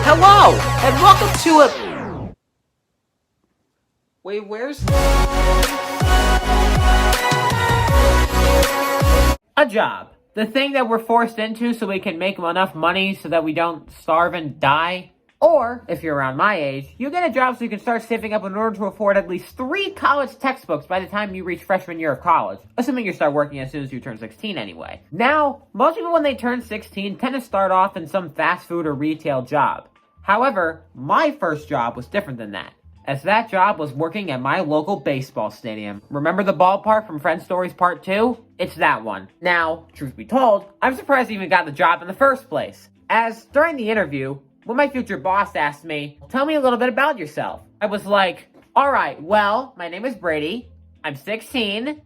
Hello, and welcome to a... Wait, where's... A job. The thing that we're forced into so we can make enough money so that we don't starve and die. Or, if you're around my age, you get a job so you can start saving up in order to afford at least 3 college textbooks by the time you reach freshman year of college. Assuming you start working as soon as you turn 16 anyway. Now, most people when they turn 16 tend to start off in some fast food or retail job. However, my first job was different than that, as that job was working at my local baseball stadium. Remember the ballpark from Friend Stories Part 2? It's that one. Now, truth be told, I'm surprised I even got the job in the first place, as during the interview, when my future boss asked me, "Tell me a little bit about yourself," I was like, "Alright, well, my name is Brady, I'm 16.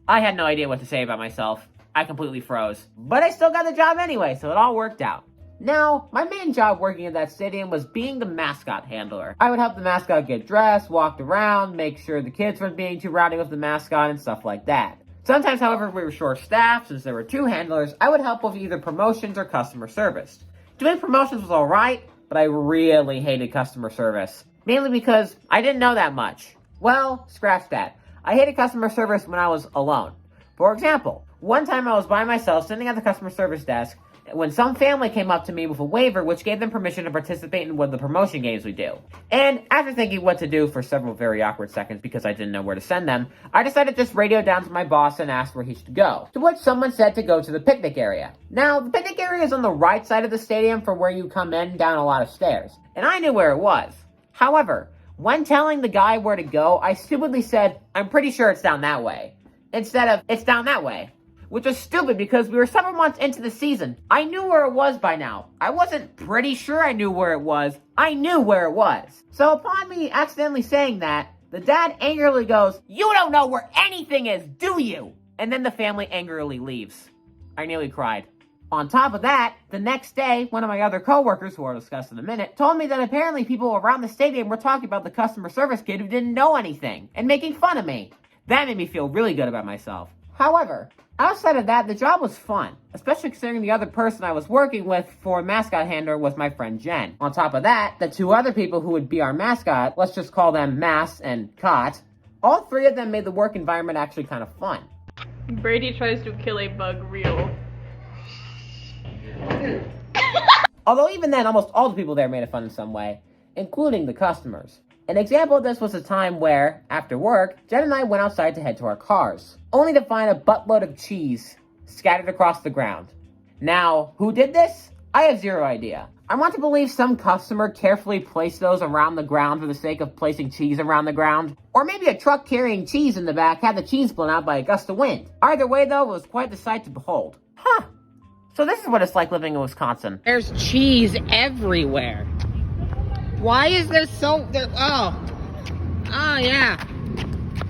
I had no idea what to say about myself. I completely froze. But I still got the job anyway, so it all worked out. Now, my main job working at that stadium was being the mascot handler. I would help the mascot get dressed, walked around, make sure the kids weren't being too rowdy with the mascot, and stuff like that. Sometimes, however, if we were short-staffed, since there were 2 handlers, I would help with either promotions or customer service. Doing promotions was alright, but I really hated customer service. Mainly because I didn't know that much. Well, scratch that. I hated customer service when I was alone. For example, one time I was by myself sitting at the customer service desk when some family came up to me with a waiver which gave them permission to participate in one of the promotion games we do. And after thinking what to do for several very awkward seconds because I didn't know where to send them, I decided to just radio down to my boss and ask where he should go. To which someone said to go to the picnic area. Now, the picnic area is on the right side of the stadium from where you come in down a lot of stairs. And I knew where it was. However, when telling the guy where to go, I stupidly said, "I'm pretty sure it's down that way," instead of, "It's down that way." Which was stupid because we were several months into the season. I knew where it was by now. I wasn't pretty sure I knew where it was. I knew where it was. So upon me accidentally saying that, the dad angrily goes, "You don't know where anything is, do you?" And then the family angrily leaves. I nearly cried. On top of that, the next day, one of my other coworkers, who I'll discuss in a minute, told me that apparently people around the stadium were talking about the customer service kid who didn't know anything, and making fun of me. That made me feel really good about myself. However, outside of that, the job was fun, especially considering the other person I was working with for mascot handler was my friend Jen. On top of that, the 2 other people who would be our mascot, let's just call them Mass and Cot, all 3 of them made the work environment actually kind of fun. Brady tries to kill a bug real. Although even then, almost all the people there made it fun in some way, including the customers. An example of this was a time where, after work, Jen and I went outside to head to our cars, only to find a buttload of cheese scattered across the ground. Now, who did this? I have zero idea. I want to believe some customer carefully placed those around the ground for the sake of placing cheese around the ground. Or maybe a truck carrying cheese in the back had the cheese blown out by a gust of wind. Either way, though, it was quite the sight to behold. Huh. So this is what it's like living in Wisconsin. There's cheese everywhere. Why is there yeah.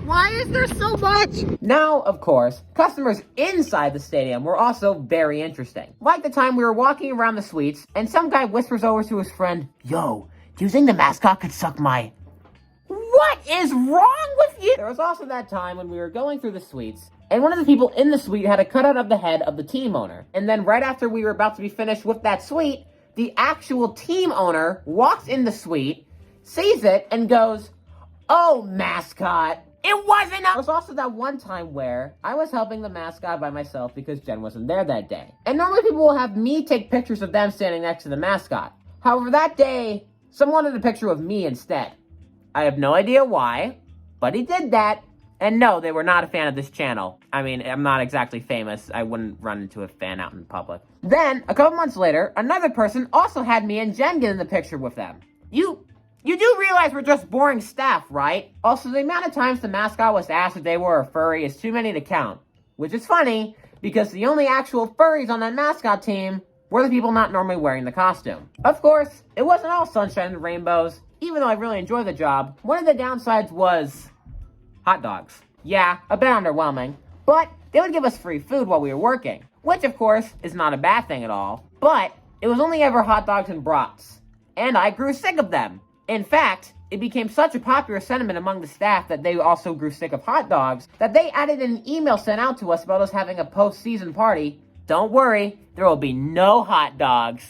Why is there so much? Now, of course, customers inside the stadium were also very interesting. Like the time we were walking around the suites, and some guy whispers over to his friend, "Yo, do you think the mascot could suck my..." What is wrong with you? There was also that time when we were going through the suites, and one of the people in the suite had a cutout of the head of the team owner. And then right after we were about to be finished with that suite, the actual team owner walks in the suite, sees it, and goes, "Oh, mascot, it wasn't a..." There was also that one time where I was helping the mascot by myself because Jen wasn't there that day. And normally people will have me take pictures of them standing next to the mascot. However, that day, someone wanted a picture of me instead. I have no idea why, but he did that. And no, they were not a fan of this channel. I mean, I'm not exactly famous. I wouldn't run into a fan out in public. Then, a couple months later, another person also had me and Jen get in the picture with them. You do realize we're just boring staff, right? Also, the amount of times the mascot was asked if they were a furry is too many to count. Which is funny, because the only actual furries on that mascot team were the people not normally wearing the costume. Of course, it wasn't all sunshine and rainbows. Even though I really enjoyed the job, one of the downsides was hot dogs. Yeah, a bit underwhelming, but they would give us free food while we were working, which of course is not a bad thing at all, but it was only ever hot dogs and brats, and I grew sick of them. In fact, it became such a popular sentiment among the staff that they also grew sick of hot dogs that they added an email sent out to us about us having a post-season party don't worry, there will be no hot dogs.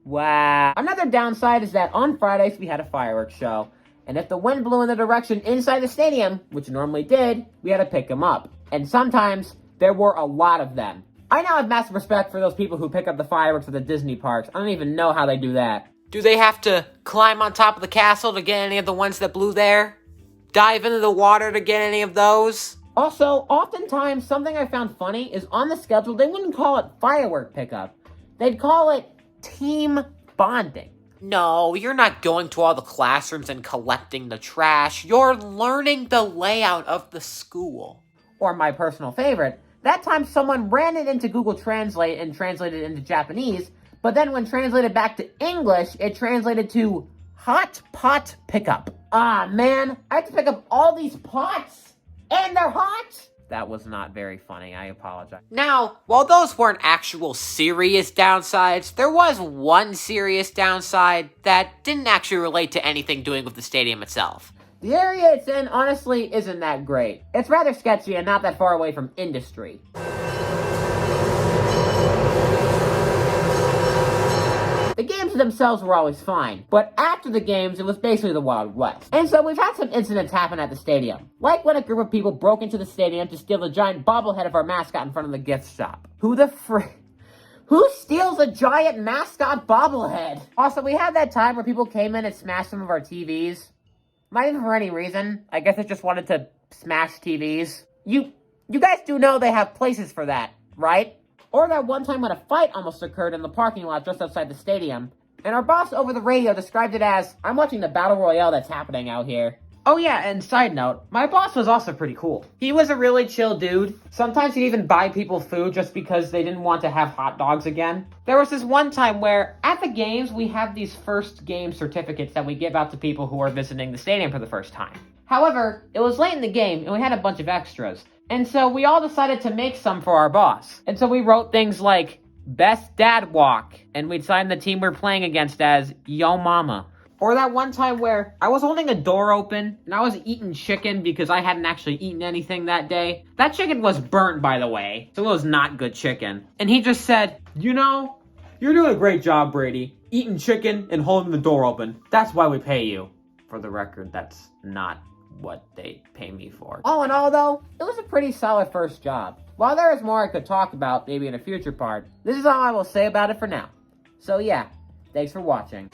Wow. Another downside is that on Fridays we had a fireworks show. And if the wind blew in the direction inside the stadium, which it normally did, we had to pick them up. And sometimes there were a lot of them. I now have massive respect for those people who pick up the fireworks at the Disney parks. I don't even know how they do that. Do they have to climb on top of the castle to get any of the ones that blew there? Dive into the water to get any of those? Also, oftentimes, something I found funny is on the schedule, they wouldn't call it firework pickup. They'd call it team bonding. No, you're not going to all the classrooms and collecting the trash. You're learning the layout of the school. Or my personal favorite, that time someone ran it into Google Translate and translated it into Japanese, but then when translated back to English, it translated to hot pot pickup. Ah, man, I have to pick up all these pots, and they're hot? That was not very funny, I apologize. Now, while those weren't actual serious downsides, there was one serious downside that didn't actually relate to anything doing with the stadium itself. The area it's in, honestly, isn't that great. It's rather sketchy and not that far away from industry. The games themselves were always fine, but after the games, it was basically the Wild West. And so we've had some incidents happen at the stadium. Like when a group of people broke into the stadium to steal the giant bobblehead of our mascot in front of the gift shop. Who steals a giant mascot bobblehead? Also, we had that time where people came in and smashed some of our TVs. Not even for any reason. I guess they just wanted to smash TVs. You guys do know they have places for that, right? Or that one time when a fight almost occurred in the parking lot just outside the stadium, and our boss over the radio described it as, I'm watching the battle royale that's happening out here. Oh yeah, and side note, my boss was also pretty cool. He was a really chill dude. Sometimes he'd even buy people food just because they didn't want to have hot dogs again. There was this one time where, at the games, we have these first game certificates that we give out to people who are visiting the stadium for the first time. However, it was late in the game, and we had a bunch of extras. And so we all decided to make some for our boss. And so we wrote things like, Best Dad Walk, and we'd sign the team we're playing against as Yo Mama. Or that one time where I was holding a door open, and I was eating chicken because I hadn't actually eaten anything that day. That chicken was burnt, by the way, so it was not good chicken. And he just said, you know, you're doing a great job, Brady. Eating chicken and holding the door open. That's why we pay you. For the record, that's not what they pay me for. All in all, though, it was a pretty solid first job. While there is more I could talk about, maybe in a future part, this is all I will say about it for now. So yeah, thanks for watching.